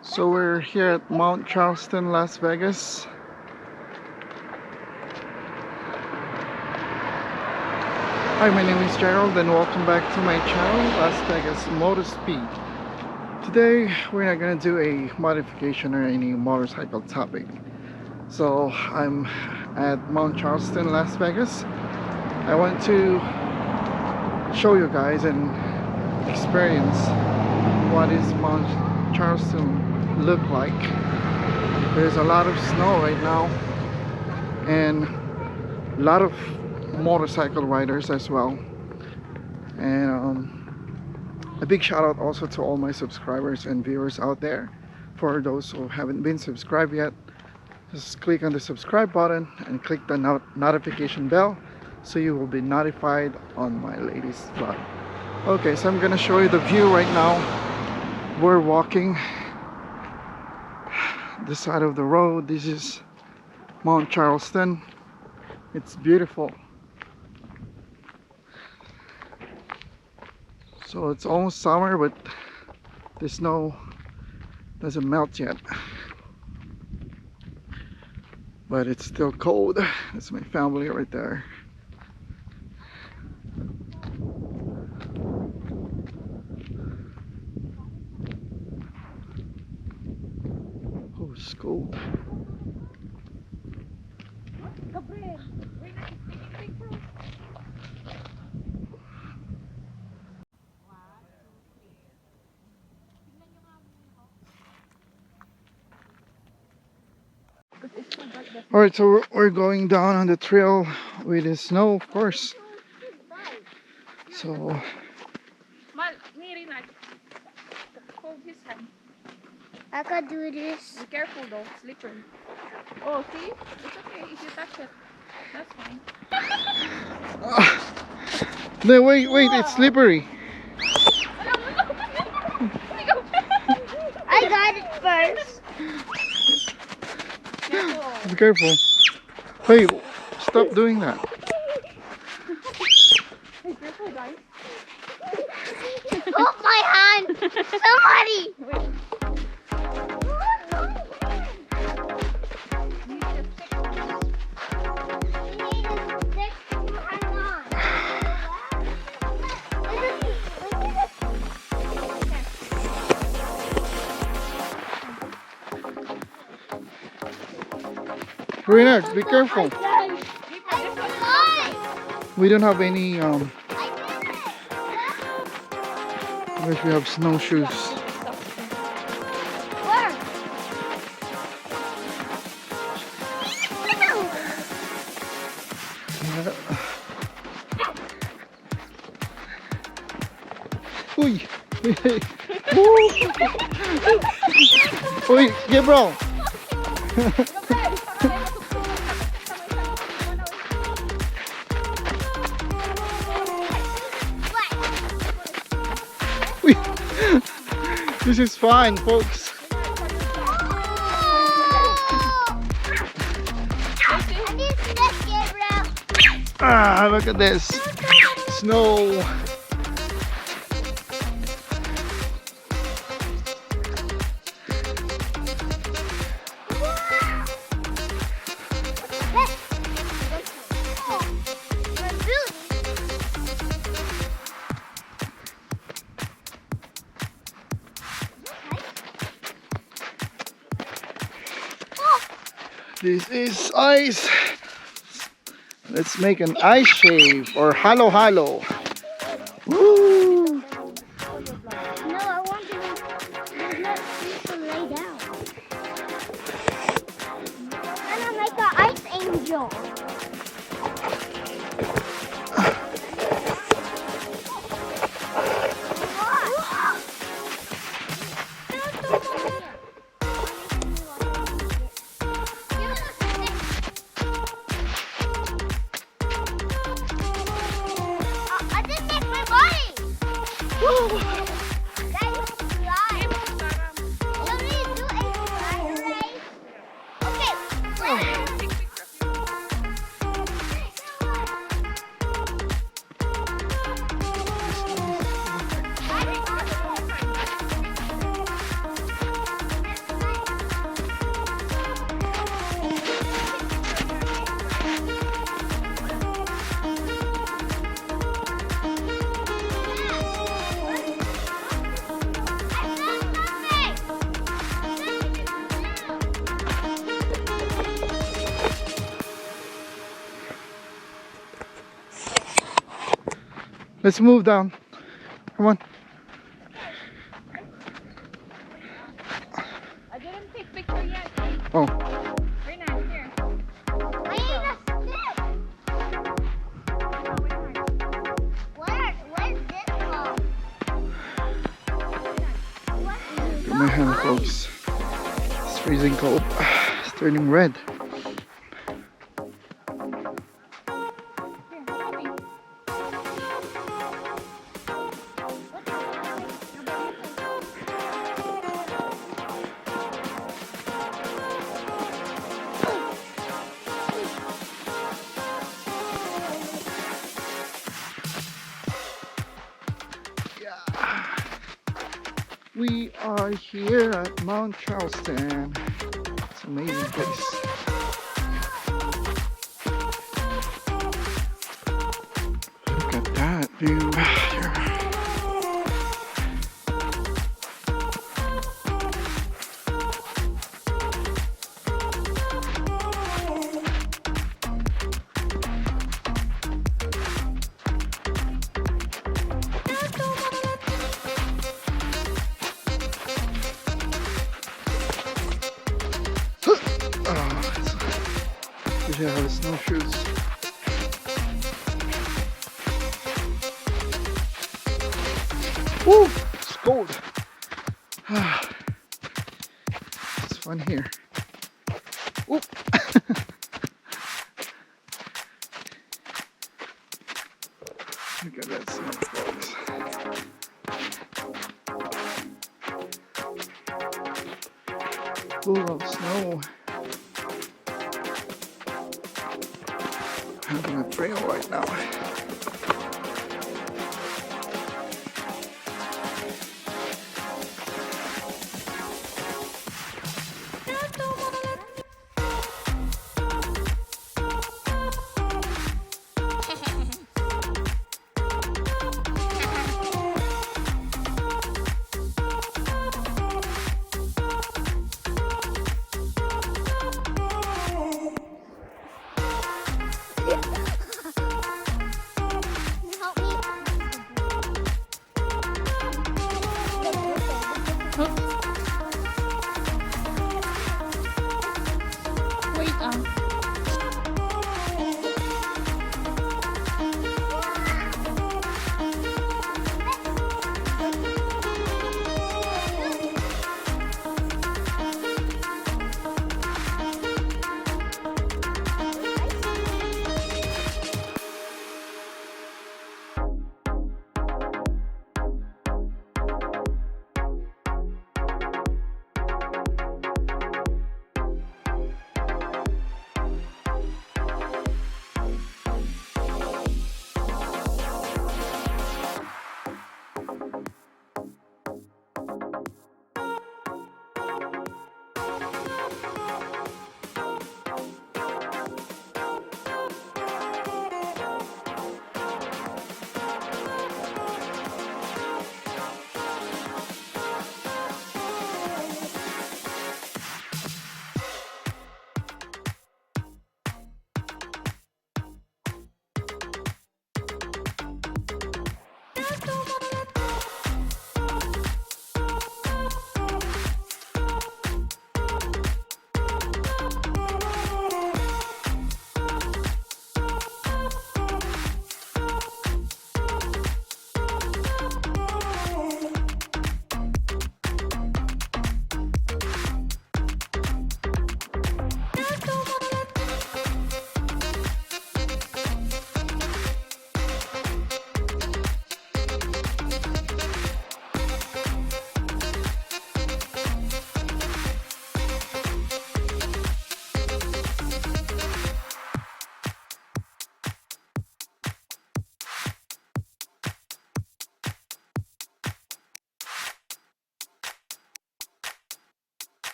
So we're here at Mount Charleston, Las Vegas. Hi, my name is Gerald and welcome back to my channel, Las Vegas Motor Speed. Today we're not gonna do a modification or any motorcycle topic. So I'm at Mount Charleston, Las Vegas. I want to show you guys and experience what is Mount Charleston look like. There's a lot of snow right now and a lot of motorcycle riders as well, and a big shout out also to all my subscribers and viewers out there. For those who haven't been subscribed yet, just click on the subscribe button and click the notification bell so you will be notified on my latest vlog. Okay, so I'm gonna show you the view right now. We're walking the side of the road. This is Mount Charleston. It's beautiful. So it's almost summer, but the snow doesn't melt yet. But it's still cold. That's my family right there. Oh, it's cold. Alright, so we're going down on the trail with the snow, of course. So I could do this. Be careful though, slippery. Oh, see? It's okay if you touch it. That's fine. no, wait, it's slippery. I got it first. Be careful. Hey, stop doing that. Be careful, guys. Oh, my hand! Somebody! Wait. Rena, be careful. We don't have any unless we have snowshoes. Uy! Uy, Gabriel! This is fine, folks. Ah, look at this. Snow. This is ice. Let's make an ice shave or halo halo. Woo! No, I want to let people lay down. And I make an ice angel. Let's move down. Come on. I didn't take picture yet. Oh. We're not here. I need a stick. Where's this from? Look at my hand, folks. It's freezing cold. It's turning red. We are here at Mount Charleston. It's an amazing place. Look at that view. We have the snowshoes. Woo! It's cold. It's fun here. Oop. Look at that snow, folks. Full of snow. Having a trail right now.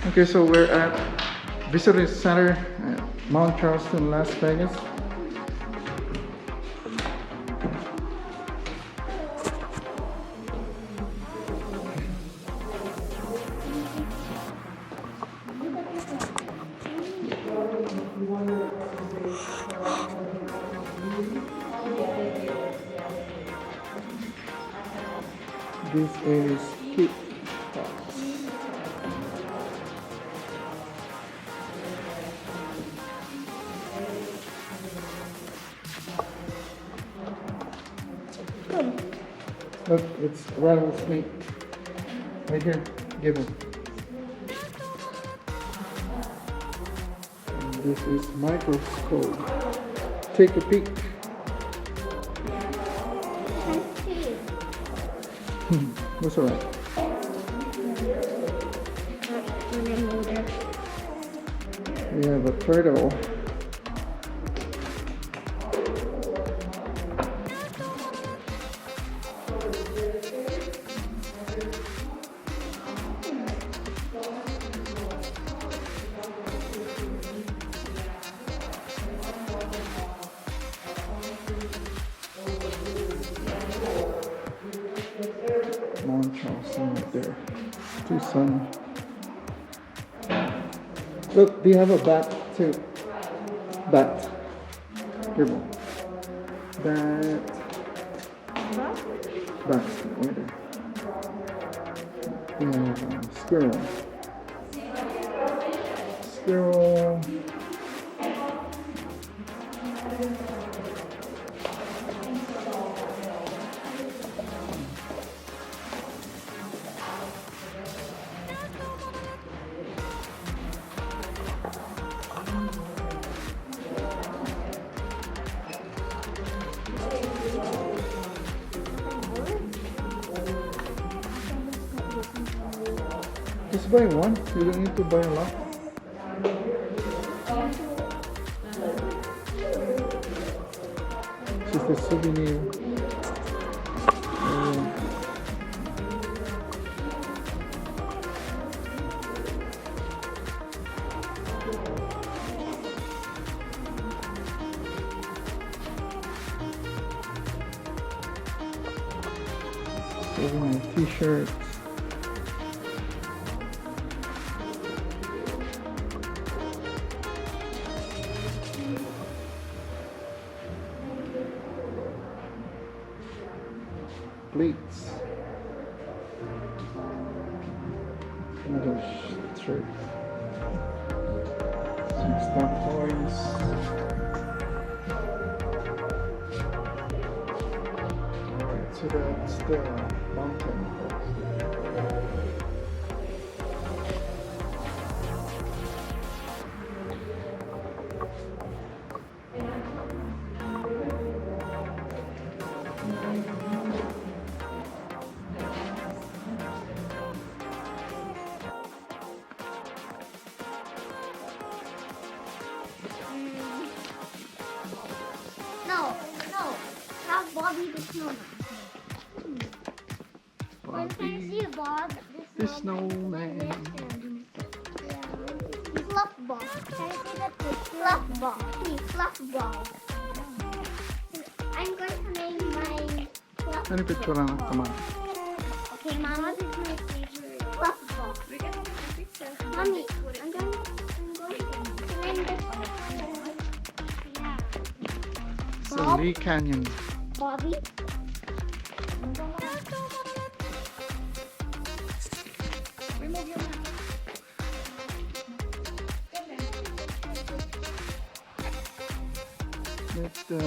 Okay, so we're at Visitor Center at Mount Charleston, Las Vegas. This is Kit Box. Look, it's rattlesnake. Right here. Give it. And this is microscope. Take a peek. What's alright? We have a turtle. Mount Charleston right there. It's too sunny. Look, they have a bat too. Bat. Here, Mom. Bat. Bat. Right there. And squirrel. Squirrel. Just buy one. You don't need to buy a lot. Just a souvenir. So my t-shirts. Plates. Another shirt. Some stock toys. Alright, so that's the mountain. No. Have Bobby the snowman. When I see Bob The snowman. Fluff ball. Can I say that with fluff ball? Please, fluff ball. I'm going to name my fluff Ano picture lang naman? Okay, Mama, this is my favorite fluff ball. Mommy, I'm going to name this one. Yeah. It's a Lee Canyon. Bobby. Remove your mouth. That's the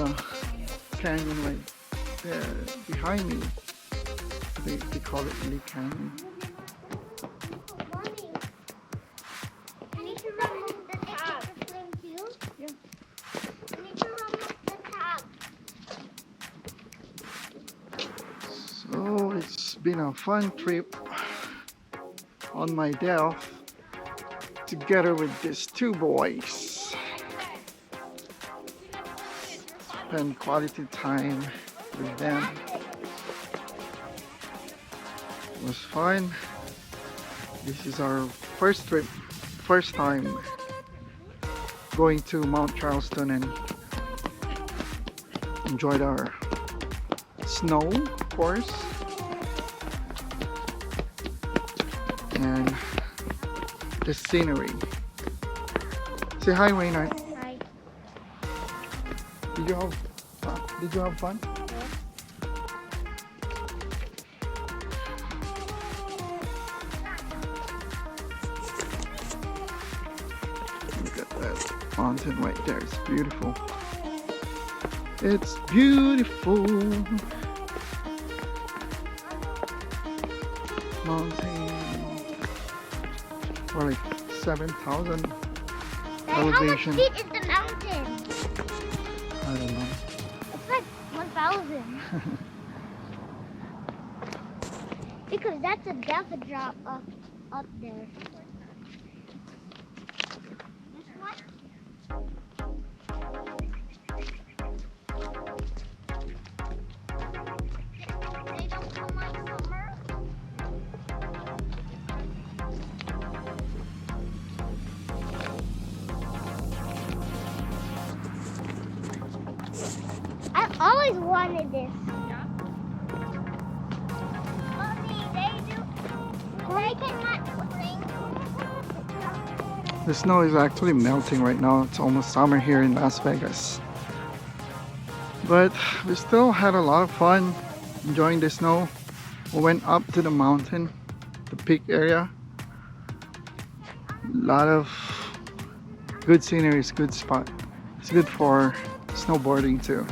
canyon right there behind me. They call it Lee Canyon. Mommy, I need to remove the tab. The flame too? Yeah. I need to remove the tab. So it's been a fun trip on my Delph together with these two boys. Spend quality time with them. It was fun. This is our first trip, first time going to Mount Charleston and enjoyed our snow, of course, and the scenery. Say hi, Waynard. Hi. Did you have fun? mountain right there. It's beautiful. It's beautiful. Mountain. Or like 7,000 How much elevation. feet is the mountain? I don't know. It's like 1,000. Because that's a death drop up there. This one? They don't come like summer. I've always wanted this. Yeah. Mommy, they cannot sing. The snow is actually melting right now. It's almost summer here in Las Vegas. But we still had a lot of fun enjoying the snow. We went up to the mountain, the peak area. A lot of good scenery, it's a good spot. It's good for snowboarding too.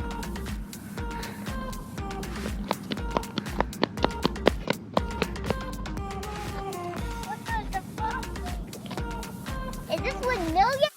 Is this 1 million?